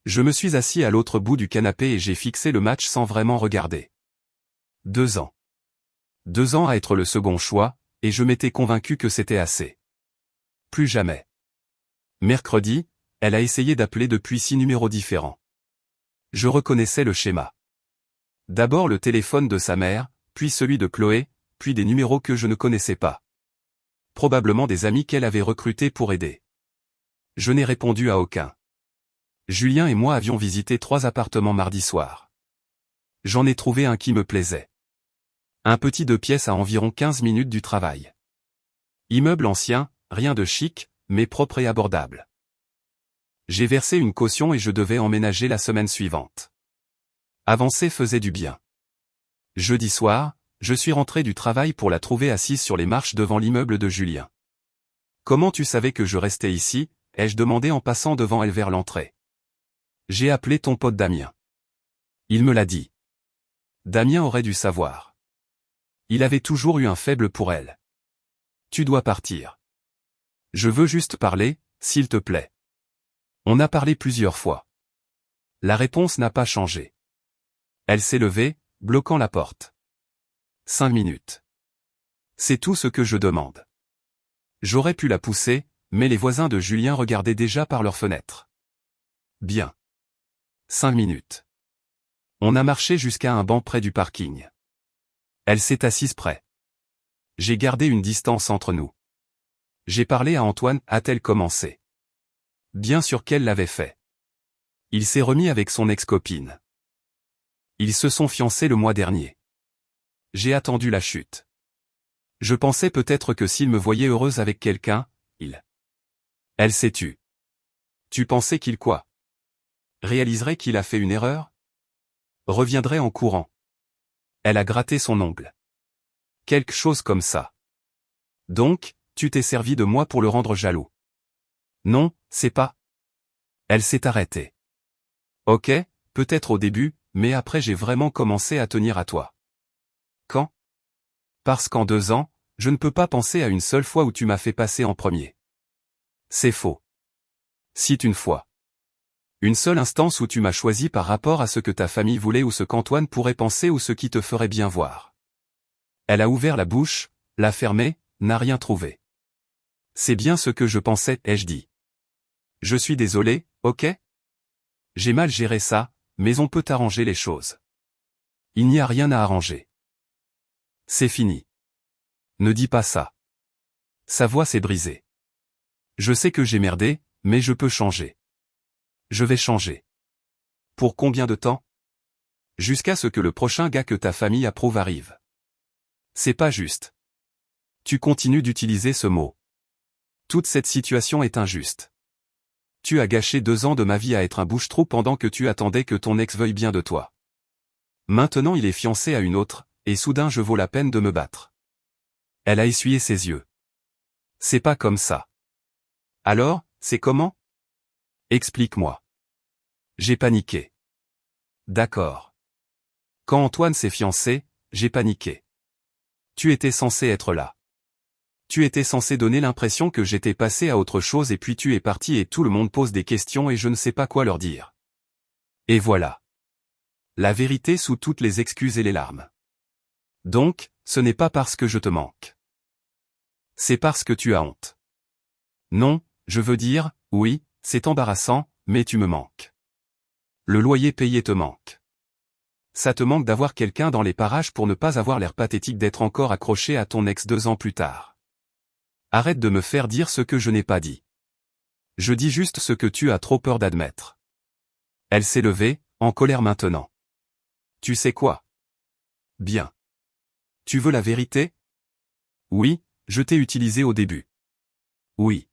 Je me suis assis à l'autre bout du canapé et j'ai fixé le match sans vraiment regarder. 2 ans. 2 ans à être le second choix, et je m'étais convaincu que c'était assez. Plus jamais. Mercredi, elle a essayé d'appeler depuis 6 numéros différents. Je reconnaissais le schéma. D'abord le téléphone de sa mère, puis celui de Chloé, puis des numéros que je ne connaissais pas. Probablement des amis qu'elle avait recrutés pour aider. Je n'ai répondu à aucun. Julien et moi avions visité 3 appartements mardi soir. J'en ai trouvé un qui me plaisait. Un petit 2 pièces à environ 15 minutes du travail. Immeuble ancien, rien de chic, mais propre et abordable. J'ai versé une caution et je devais emménager la semaine suivante. Avancer faisait du bien. Jeudi soir, je suis rentré du travail pour la trouver assise sur les marches devant l'immeuble de Julien. Comment tu savais que je restais ici? Ai-je demandé en passant devant elle vers l'entrée. J'ai appelé ton pote Damien. Il me l'a dit. Damien aurait dû savoir. Il avait toujours eu un faible pour elle. Tu dois partir. Je veux juste parler, s'il te plaît. On a parlé plusieurs fois. La réponse n'a pas changé. Elle s'est levée, bloquant la porte. 5 minutes. C'est tout ce que je demande. J'aurais pu la pousser, mais les voisins de Julien regardaient déjà par leur fenêtre. Bien. 5 minutes. On a marché jusqu'à un banc près du parking. Elle s'est assise près. J'ai gardé une distance entre nous. J'ai parlé à Antoine, a-t-elle commencé? Bien sûr qu'elle l'avait fait. Il s'est remis avec son ex-copine. Ils se sont fiancés le mois dernier. J'ai attendu la chute. Je pensais peut-être que s'il me voyait heureuse avec quelqu'un, Elle s'est tue. Tu pensais qu'il quoi? Réaliserait qu'il a fait une erreur? Reviendrait en courant. Elle a gratté son ongle. Quelque chose comme ça. Donc, tu t'es servi de moi pour le rendre jaloux. Non, c'est pas. Elle s'est arrêtée. Ok, peut-être au début, mais après j'ai vraiment commencé à tenir à toi. Quand? Parce qu'en 2 ans, je ne peux pas penser à une seule fois où tu m'as fait passer en premier. C'est faux. Cite une fois. Une seule instance où tu m'as choisi par rapport à ce que ta famille voulait ou ce qu'Antoine pourrait penser ou ce qui te ferait bien voir. Elle a ouvert la bouche, l'a fermée, n'a rien trouvé. C'est bien ce que je pensais, ai-je dit. Je suis désolé, ok? J'ai mal géré ça, mais on peut arranger les choses. Il n'y a rien à arranger. C'est fini. Ne dis pas ça. Sa voix s'est brisée. Je sais que j'ai merdé, mais je peux changer. Je vais changer. Pour combien de temps? Jusqu'à ce que le prochain gars que ta famille approuve arrive. C'est pas juste. Tu continues d'utiliser ce mot. Toute cette situation est injuste. Tu as gâché 2 ans de ma vie à être un bouche-trou pendant que tu attendais que ton ex veuille bien de toi. Maintenant il est fiancé à une autre, et soudain je vaux la peine de me battre. Elle a essuyé ses yeux. C'est pas comme ça. Alors, c'est comment? Explique-moi. J'ai paniqué. D'accord. Quand Antoine s'est fiancé, j'ai paniqué. Tu étais censé être là. Tu étais censé donner l'impression que j'étais passé à autre chose et puis tu es parti et tout le monde pose des questions et je ne sais pas quoi leur dire. Et voilà. La vérité sous toutes les excuses et les larmes. Donc, ce n'est pas parce que je te manque. C'est parce que tu as honte. Non, je veux dire, oui, c'est embarrassant, mais tu me manques. Le loyer payé te manque. Ça te manque d'avoir quelqu'un dans les parages pour ne pas avoir l'air pathétique d'être encore accroché à ton ex 2 ans plus tard. Arrête de me faire dire ce que je n'ai pas dit. Je dis juste ce que tu as trop peur d'admettre. Elle s'est levée, en colère maintenant. Tu sais quoi? Bien. Tu veux la vérité? Oui, je t'ai utilisé au début. Oui.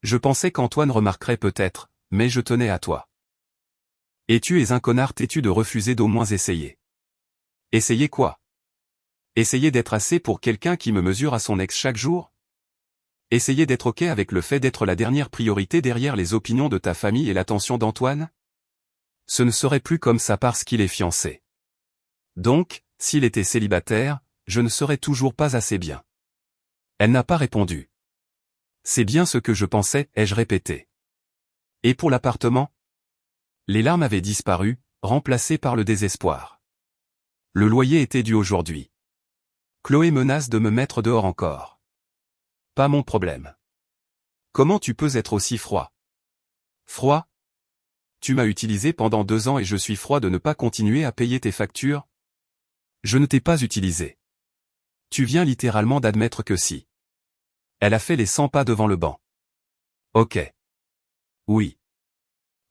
Je pensais qu'Antoine remarquerait peut-être, mais je tenais à toi. Et tu es un connard têtu de refuser d'au moins essayer. Essayer quoi? Essayer d'être assez pour quelqu'un qui me mesure à son ex chaque jour? Essayer d'être ok avec le fait d'être la dernière priorité derrière les opinions de ta famille et l'attention d'Antoine? Ce ne serait plus comme ça parce qu'il est fiancé. Donc, s'il était célibataire, je ne serais toujours pas assez bien. Elle n'a pas répondu. C'est bien ce que je pensais, ai-je répété. Et pour l'appartement? Les larmes avaient disparu, remplacées par le désespoir. Le loyer était dû aujourd'hui. Chloé menace de me mettre dehors encore. Pas mon problème. Comment tu peux être aussi froid? Froid? Tu m'as utilisé pendant 2 ans et je suis froid de ne pas continuer à payer tes factures? Je ne t'ai pas utilisé. Tu viens littéralement d'admettre que si. Elle a fait les 100 pas devant le banc. Ok. Oui.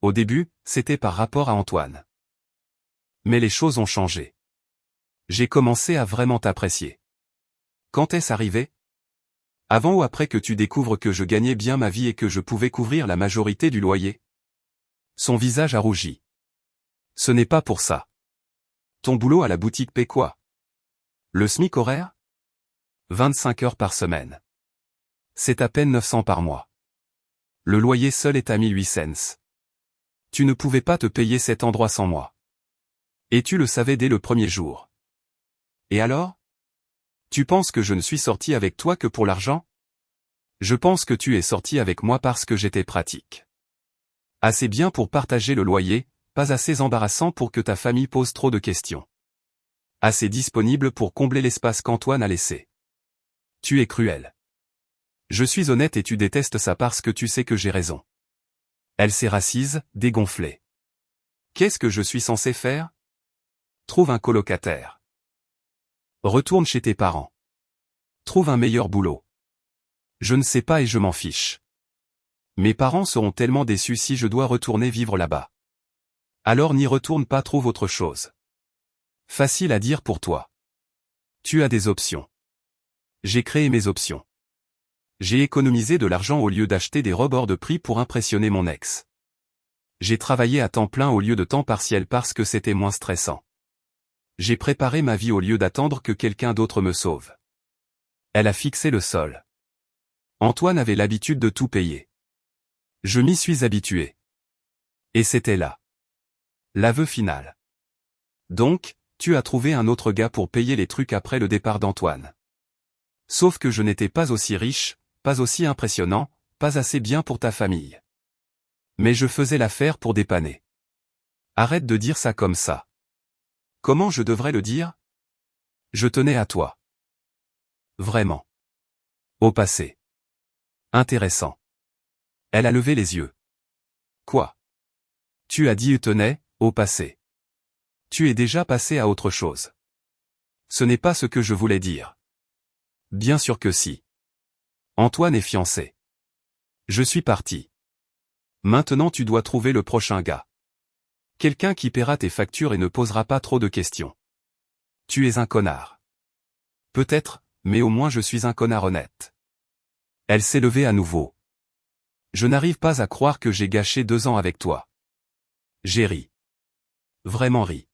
Au début, c'était par rapport à Antoine. Mais les choses ont changé. J'ai commencé à vraiment t'apprécier. Quand est-ce arrivé? Avant ou après que tu découvres que je gagnais bien ma vie et que je pouvais couvrir la majorité du loyer? Son visage a rougi. Ce n'est pas pour ça. Ton boulot à la boutique paie quoi? Le SMIC horaire? 25 heures par semaine. C'est à peine 900 par mois. Le loyer seul est à 1800. Tu ne pouvais pas te payer cet endroit sans moi. Et tu le savais dès le premier jour. Et alors? Tu penses que je ne suis sorti avec toi que pour l'argent? Je pense que tu es sorti avec moi parce que j'étais pratique. Assez bien pour partager le loyer, pas assez embarrassant pour que ta famille pose trop de questions. Assez disponible pour combler l'espace qu'Antoine a laissé. Tu es cruel. Je suis honnête et tu détestes ça parce que tu sais que j'ai raison. Elle s'est rassise, dégonflée. Qu'est-ce que je suis censé faire? Trouve un colocataire. Retourne chez tes parents. Trouve un meilleur boulot. Je ne sais pas et je m'en fiche. Mes parents seront tellement déçus si je dois retourner vivre là-bas. Alors n'y retourne pas, trouve autre chose. Facile à dire pour toi. Tu as des options. J'ai créé mes options. J'ai économisé de l'argent au lieu d'acheter des robes hors de prix pour impressionner mon ex. J'ai travaillé à temps plein au lieu de temps partiel parce que c'était moins stressant. J'ai préparé ma vie au lieu d'attendre que quelqu'un d'autre me sauve. Elle a fixé le sol. Antoine avait l'habitude de tout payer. Je m'y suis habitué. Et c'était là. L'aveu final. Donc, tu as trouvé un autre gars pour payer les trucs après le départ d'Antoine. Sauf que je n'étais pas aussi riche, pas aussi impressionnant, pas assez bien pour ta famille. Mais je faisais l'affaire pour dépanner. Arrête de dire ça comme ça. Comment je devrais le dire? Je tenais à toi. Vraiment. Au passé. Intéressant. Elle a levé les yeux. Quoi? Tu as dit tenais, au passé. Tu es déjà passé à autre chose. Ce n'est pas ce que je voulais dire. Bien sûr que si. Antoine est fiancé. Je suis parti. Maintenant tu dois trouver le prochain gars. Quelqu'un qui paiera tes factures et ne posera pas trop de questions. Tu es un connard. Peut-être, mais au moins je suis un connard honnête. Elle s'est levée à nouveau. Je n'arrive pas à croire que j'ai gâché 2 ans avec toi. J'ai ri. Vraiment ri.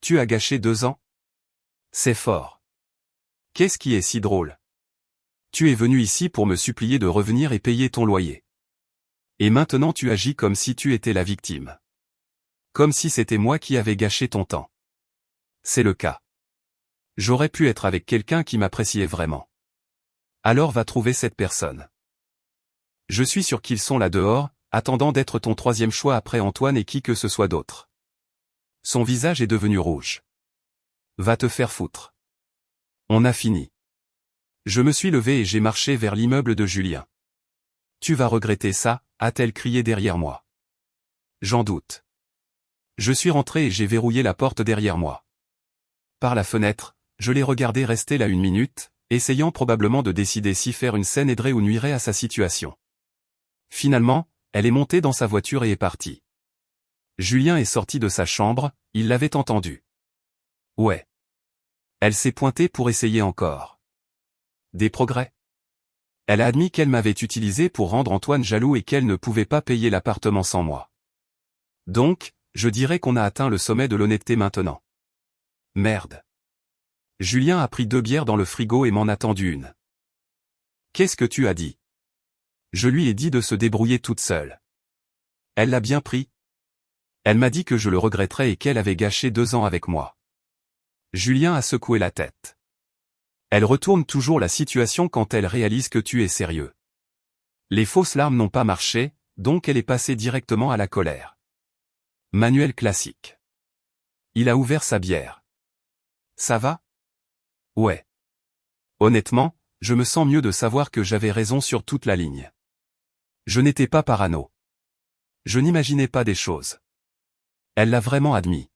Tu as gâché 2 ans? C'est fort. Qu'est-ce qui est si drôle? Tu es venu ici pour me supplier de revenir et payer ton loyer. Et maintenant tu agis comme si tu étais la victime. Comme si c'était moi qui avais gâché ton temps. C'est le cas. J'aurais pu être avec quelqu'un qui m'appréciait vraiment. Alors va trouver cette personne. Je suis sûr qu'ils sont là dehors, attendant d'être ton 3e choix après Antoine et qui que ce soit d'autre. Son visage est devenu rouge. Va te faire foutre. On a fini. Je me suis levé et j'ai marché vers l'immeuble de Julien. Tu vas regretter ça, a-t-elle crié derrière moi. J'en doute. Je suis rentré et j'ai verrouillé la porte derrière moi. Par la fenêtre, je l'ai regardé rester là 1 minute, essayant probablement de décider si faire une scène aiderait ou nuirait à sa situation. Finalement, elle est montée dans sa voiture et est partie. Julien est sorti de sa chambre, il l'avait entendu. Ouais. Elle s'est pointée pour essayer encore. Des progrès. Elle a admis qu'elle m'avait utilisé pour rendre Antoine jaloux et qu'elle ne pouvait pas payer l'appartement sans moi. Donc, je dirais qu'on a atteint le sommet de l'honnêteté maintenant. Merde. Julien a pris 2 bières dans le frigo et m'en a tendu une. Qu'est-ce que tu as dit? Je lui ai dit de se débrouiller toute seule. Elle l'a bien pris. Elle m'a dit que je le regretterais et qu'elle avait gâché 2 ans avec moi. Julien a secoué la tête. Elle retourne toujours la situation quand elle réalise que tu es sérieux. Les fausses larmes n'ont pas marché, donc elle est passée directement à la colère. Manuel classique. Il a ouvert sa bière. Ça va? Ouais. Honnêtement, je me sens mieux de savoir que j'avais raison sur toute la ligne. Je n'étais pas parano. Je n'imaginais pas des choses. Elle l'a vraiment admis.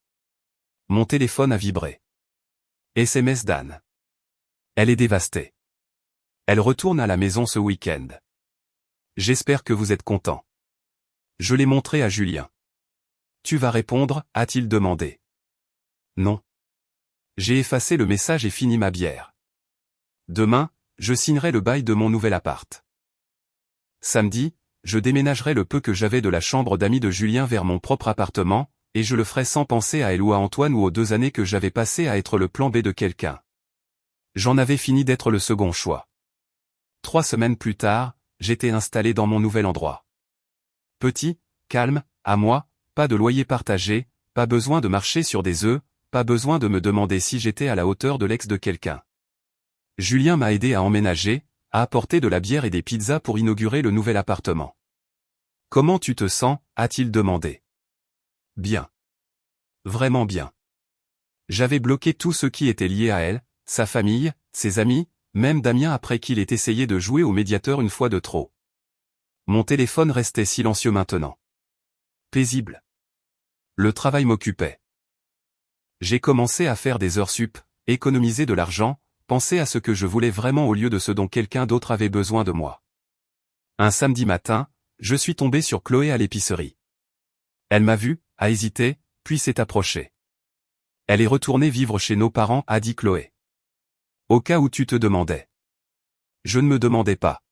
Mon téléphone a vibré. SMS d'Anne. Elle est dévastée. Elle retourne à la maison ce week-end. J'espère que vous êtes content. Je l'ai montré à Julien. Tu vas répondre, a-t-il demandé. Non. J'ai effacé le message et fini ma bière. Demain, je signerai le bail de mon nouvel appart. Samedi, je déménagerai le peu que j'avais de la chambre d'amis de Julien vers mon propre appartement, et je le ferai sans penser à elle ou à Antoine ou aux 2 années que j'avais passées à être le plan B de quelqu'un. J'en avais fini d'être le second choix. 3 semaines plus tard, j'étais installé dans mon nouvel endroit. Petit, calme, à moi, pas de loyer partagé, pas besoin de marcher sur des œufs, pas besoin de me demander si j'étais à la hauteur de l'ex de quelqu'un. Julien m'a aidé à emménager, à apporter de la bière et des pizzas pour inaugurer le nouvel appartement. Comment tu te sens, a-t-il demandé. Bien. Vraiment bien. J'avais bloqué tout ce qui était lié à elle, sa famille, ses amis, même Damien après qu'il ait essayé de jouer au médiateur une fois de trop. Mon téléphone restait silencieux maintenant. Paisible. Le travail m'occupait. J'ai commencé à faire des heures sup, économiser de l'argent, penser à ce que je voulais vraiment au lieu de ce dont quelqu'un d'autre avait besoin de moi. Un samedi matin, je suis tombé sur Chloé à l'épicerie. Elle m'a vu, a hésité, puis s'est approchée. Elle est retournée vivre chez nos parents, a dit Chloé. Au cas où tu te demandais. Je ne me demandais pas.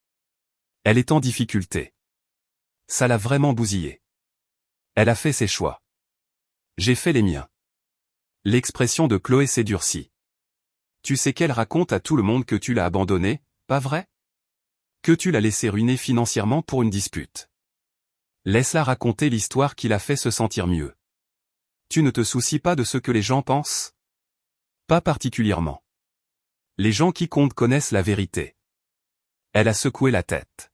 Elle est en difficulté. Ça l'a vraiment bousillée. Elle a fait ses choix. J'ai fait les miens. L'expression de Chloé s'édurcit. Tu sais qu'elle raconte à tout le monde que tu l'as abandonnée, pas vrai? Que tu l'as laissée ruiner financièrement pour une dispute. Laisse-la raconter l'histoire qui l'a fait se sentir mieux. Tu ne te soucies pas de ce que les gens pensent? Pas particulièrement. Les gens qui comptent connaissent la vérité. Elle a secoué la tête.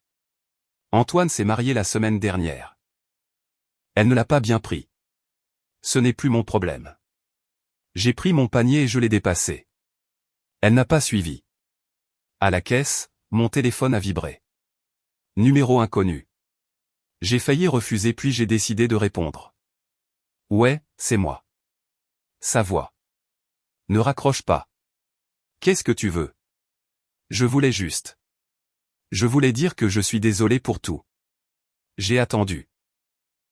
Antoine s'est marié la semaine dernière. Elle ne l'a pas bien pris. Ce n'est plus mon problème. J'ai pris mon panier et je l'ai dépassé. Elle n'a pas suivi. À la caisse, mon téléphone a vibré. Numéro inconnu. J'ai failli refuser puis j'ai décidé de répondre. Ouais, c'est moi. Sa voix. Ne raccroche pas. Qu'est-ce que tu veux? Je voulais juste. Je voulais dire que je suis désolé pour tout. J'ai attendu.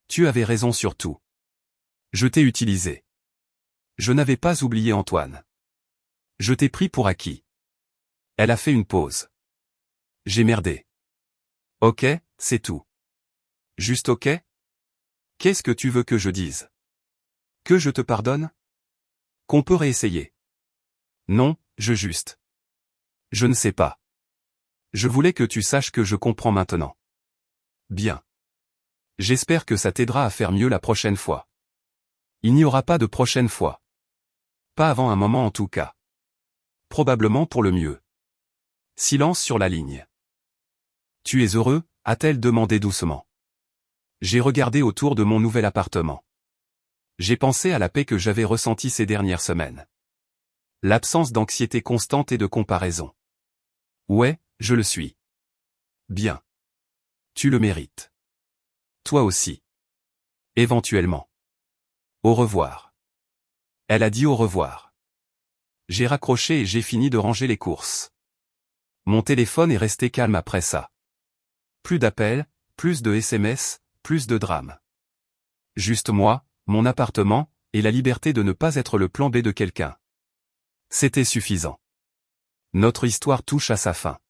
Tu avais raison sur tout. Je t'ai utilisé. Je n'avais pas oublié Antoine. Je t'ai pris pour acquis. Elle a fait une pause. J'ai merdé. Ok, c'est tout. Juste ok? Qu'est-ce que tu veux que je dise? Que je te pardonne? Qu'on peut réessayer? Non, je ne sais pas. Je voulais que tu saches que je comprends maintenant. Bien. J'espère que ça t'aidera à faire mieux la prochaine fois. Il n'y aura pas de prochaine fois. Pas avant un moment en tout cas. Probablement pour le mieux. Silence sur la ligne. Tu es heureux? A-t-elle demandé doucement. J'ai regardé autour de mon nouvel appartement. J'ai pensé à la paix que j'avais ressentie ces dernières semaines. L'absence d'anxiété constante et de comparaison. Ouais, je le suis. Bien. Tu le mérites. Toi aussi. Éventuellement. Au revoir. Elle a dit au revoir. J'ai raccroché et j'ai fini de ranger les courses. Mon téléphone est resté calme après ça. Plus d'appels, plus de SMS, plus de drames. Juste moi, mon appartement, et la liberté de ne pas être le plan B de quelqu'un. C'était suffisant. Notre histoire touche à sa fin.